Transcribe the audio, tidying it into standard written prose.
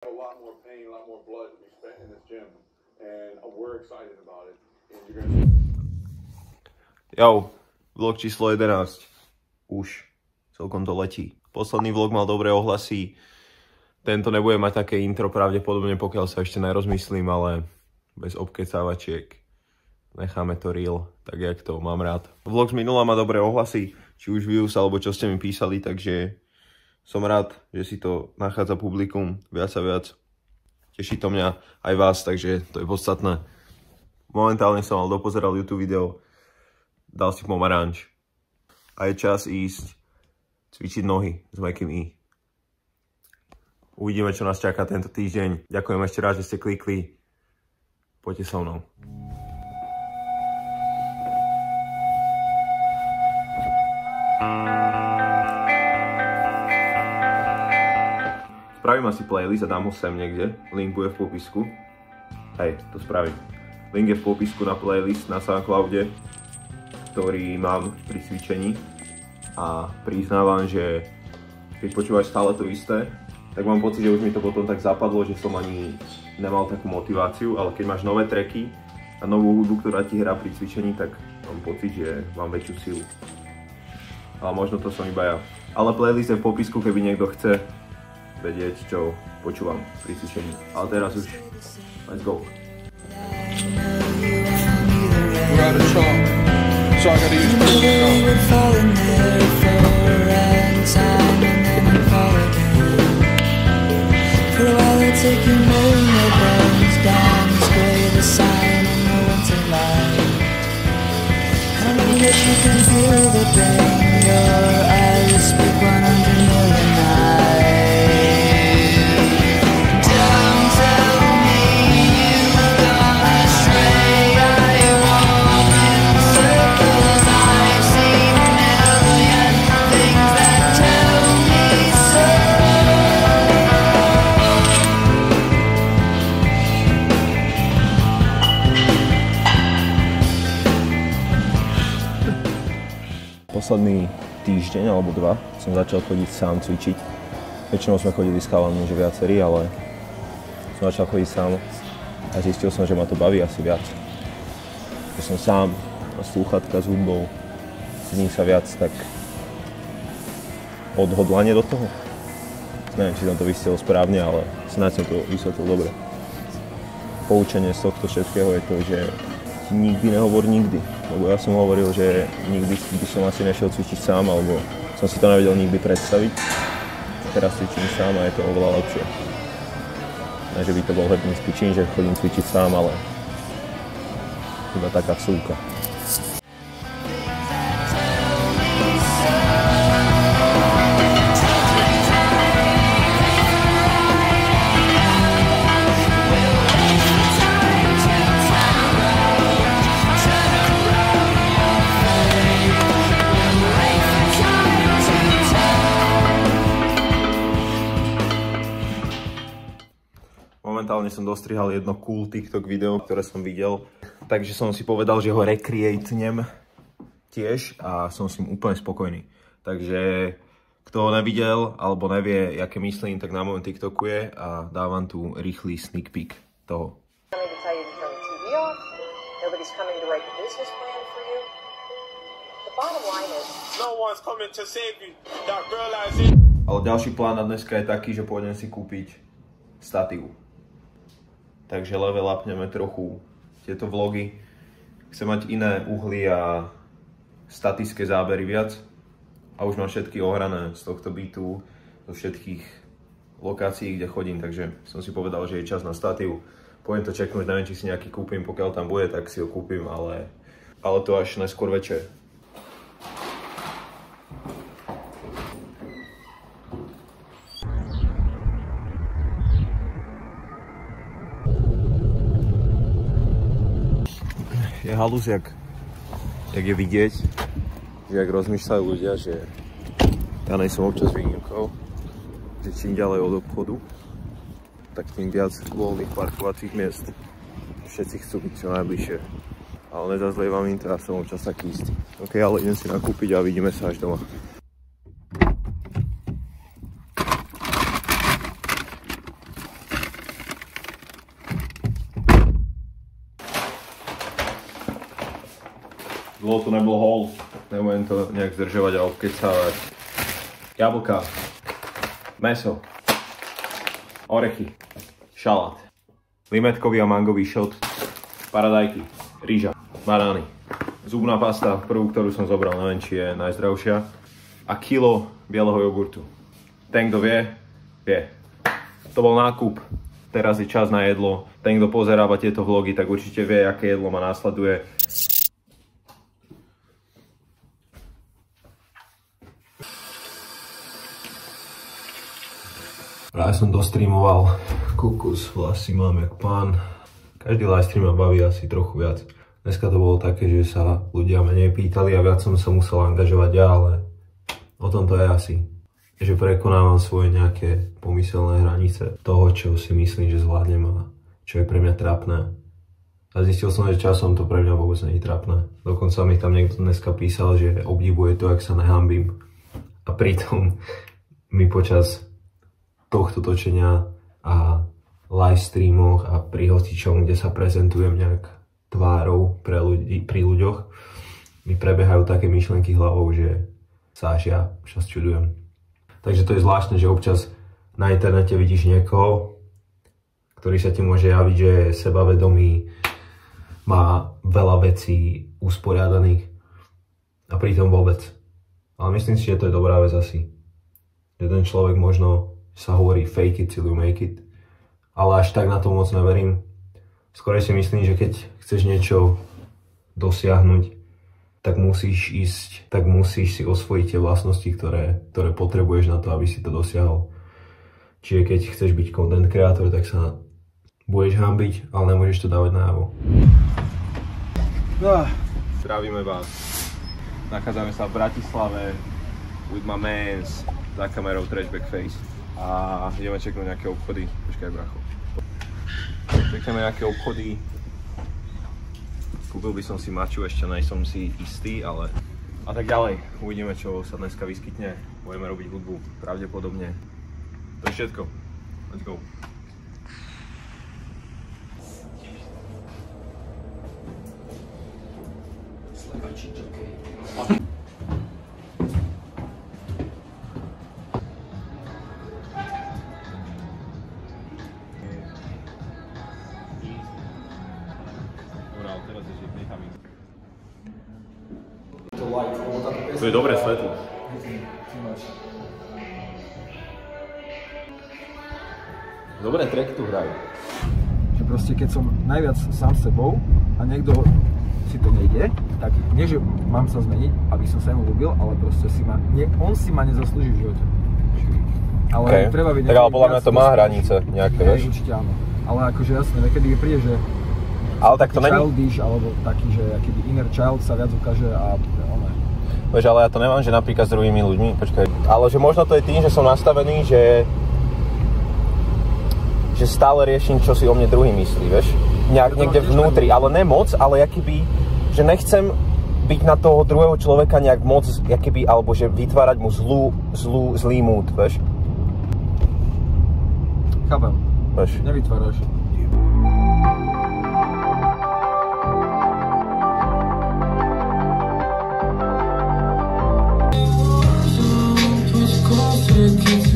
A lot more pain, a lot more blood to be spent in this gym, and we're excited about it. And you're gonna... Jau, vlog číslo 11. Už celkom to letí. Posledný vlog mal dobré ohlasy. Tento nebude mať také intro pravdepodobne, pokiaľ sa ešte nerozmyslím, ale bez obkecávačiek. Necháme to real, tak jak to mám rád. Vlog z minula má dobré ohlasy, či už views, alebo čo ste mi písali, takže som rád, že si to nachádza publikum viac a viac. Teší to mňa aj vás, takže to je podstatné. Momentálne som mal dopozeral YouTube video, dal si pomaranč. A je čas ísť cvičiť nohy s mäkkým I. Uvidíme, čo nás čaká tento týždeň. Ďakujem ešte raz, že ste klikli. Poďte so mnou. Spravím asi playlist a dám ho sem niekde. Link bude v popisku. Hej, to spravím. Link je v popisku na playlist na Soundcloude, ktorý mám pri cvičení. A priznávam, že keď počúvaš stále to isté, tak mám pocit, že už mi to potom tak zapadlo, že som ani nemal takú motiváciu, ale keď máš nové tracky a novú hudbu, ktorá ti hrá pri cvičení, tak mám pocit, že mám väčšiu silu. Ale možno to som iba ja. Ale playlist je v popisku, keby niekto chce vedieť, čo počúvam pri cvičení. Ale teraz už, let's go. Posledný týždeň alebo dva som začal chodiť sám cvičiť. Väčšinou sme chodili s chalami, že viacerí, ale som začal chodiť sám a zistil som, že ma to baví asi viac. Že som sám, na slúchatka s hudbou, cítim sa viac tak odhodlanie do toho. Neviem, či som to vysvetlil správne, ale snáď som to vysvetlil dobre. Poučenie z tohto všetkého je to, že nikdy nehovor nikdy. Lebo ja som hovoril, že nikdy by som asi nešiel cvičiť sám, alebo som si to nevedel nikdy predstaviť. Teraz cvičím sám a je to oveľa lepšie. Ne, že by to bol hrdný spičín, že chodím cvičiť sám, ale iba taká vsúka. Momentálne som dostrihal jedno cool TikTok video, ktoré som videl, takže som si povedal, že ho recreatnem tiež a som s ním úplne spokojný. Takže kto ho nevidel alebo nevie, aké myslím, tak na mojom TikToku je a dávam tu rýchly sneak peek toho. Ale ďalší plán na dneska je taký, že pôjdem si kúpiť statív. Takže level upneme trochu tieto vlogy. Chcem mať iné uhly a statické zábery viac. A už mám všetky ohrané z tohto bytu, zo všetkých lokácií, kde chodím. Takže som si povedal, že je čas na statív. Pôjdem to čeknúť, neviem, či si nejaký kúpim. Pokiaľ tam bude, tak si ho kúpim, ale to až neskôr večer. Je halus, jak je vidieť, že jak rozmýšľajú ľudia, že ja nejsem občas výnimkou, že čím ďalej od obchodu, tak tým viac voľných parkovacích miest. Všetci chcú byť čo najbližšie, ale nezazlievam im to, ja som občas taký istý. Ok, ale idem si nakúpiť a vidíme sa až doma. Dlho tu nebol hol, nebudem to nejak zdržovať a obkecávať. Jablka, mäso, orechy, šalát, limetkový a mangový šot, paradajky, rýža, banány, zubná pasta, prvú, ktorú som zobral, neviem, či je najzdravšia, a kilo bieleho jogurtu. Ten, kto vie, vie. To bol nákup, teraz je čas na jedlo. Ten, kto pozeráva tieto vlogy, tak určite vie, aké jedlo ma následuje. Práve som dostreamoval kukus, vlasy mám jak pán. Každý livestream ma baví asi trochu viac. Dneska to bolo také, že sa ľudia menej pýtali a viac som sa musel angažovať ja, ale o tom to je asi. Že prekonávam svoje nejaké pomyselné hranice toho, čo si myslím, že zvládnem a čo je pre mňa trápne. A zistil som, že časom to pre mňa vôbec nie je trápne. Dokonca mi tam niekto dneska písal, že obdivuje to, jak sa nehambím. A pritom mi počas tohto točenia a live streamoch a pri hostičom, kde sa prezentujem nejak tvárou pri ľuďoch, mi prebiehajú také myšlenky hlavou, že sa až ja čas čudujem. Takže to je zvláštne, že občas na internete vidíš niekoho, ktorý sa ti môže javiť, že je sebavedomý, má veľa vecí usporiadaných a pritom vôbec. Ale myslím si, že to je dobrá vec asi. Že ten človek možno sa hovorí fake it till you make it, ale až tak na to moc neverím. Skôr si myslím, že keď chceš niečo dosiahnuť, tak musíš si osvojiť tie vlastnosti, ktoré potrebuješ na to, aby si to dosiahol. Čiže keď chceš byť content creator, tak sa budeš hanbiť, ale nemôžeš to dávať najavo. Zdravíme vás. Nachádzame sa v Bratislave with my mans za kamerou Trashback Face. A ideme čeknúť nejaké obchody. Počkaj, bracho. Čekneme nejaké obchody. Kúpil by som si maču, ešte nejsom si istý, ale... A tak ďalej. Uvidíme, čo sa dneska vyskytne. Budeme robiť hudbu, pravdepodobne. To je všetko. Let's go. To je dobré svetlo. Dobré track tu hrajú. Že proste keď som najviac sám sebou a niekto si to nejde, tak nie, že mám sa zmeniť, aby som sa mu ľúbil, ale proste on si ma nezaslúži v živote. Ale okay. Treba byť... Tak ale podľa mňa to má hranice nejaké, vieš? Určite áno. Ale akože jasne, niekedy príde, že ale tak to není... childish, alebo taký, že akýby inner child sa viac ukáže a ono. Vieš, ale ja to nemám, že napríklad s druhými ľuďmi, počkaj. Ale že možno to je tým, že som nastavený, že stále riešim, čo si o mne druhý myslí, vieš? Niekde vnútri, ale ne moc, ale jakýby, že nechcem byť na toho druhého človeka nejak moc, jakýby, alebo že vytvárať mu zlý mood, vieš? Chápem. Vieš? Nevytváraš. Kids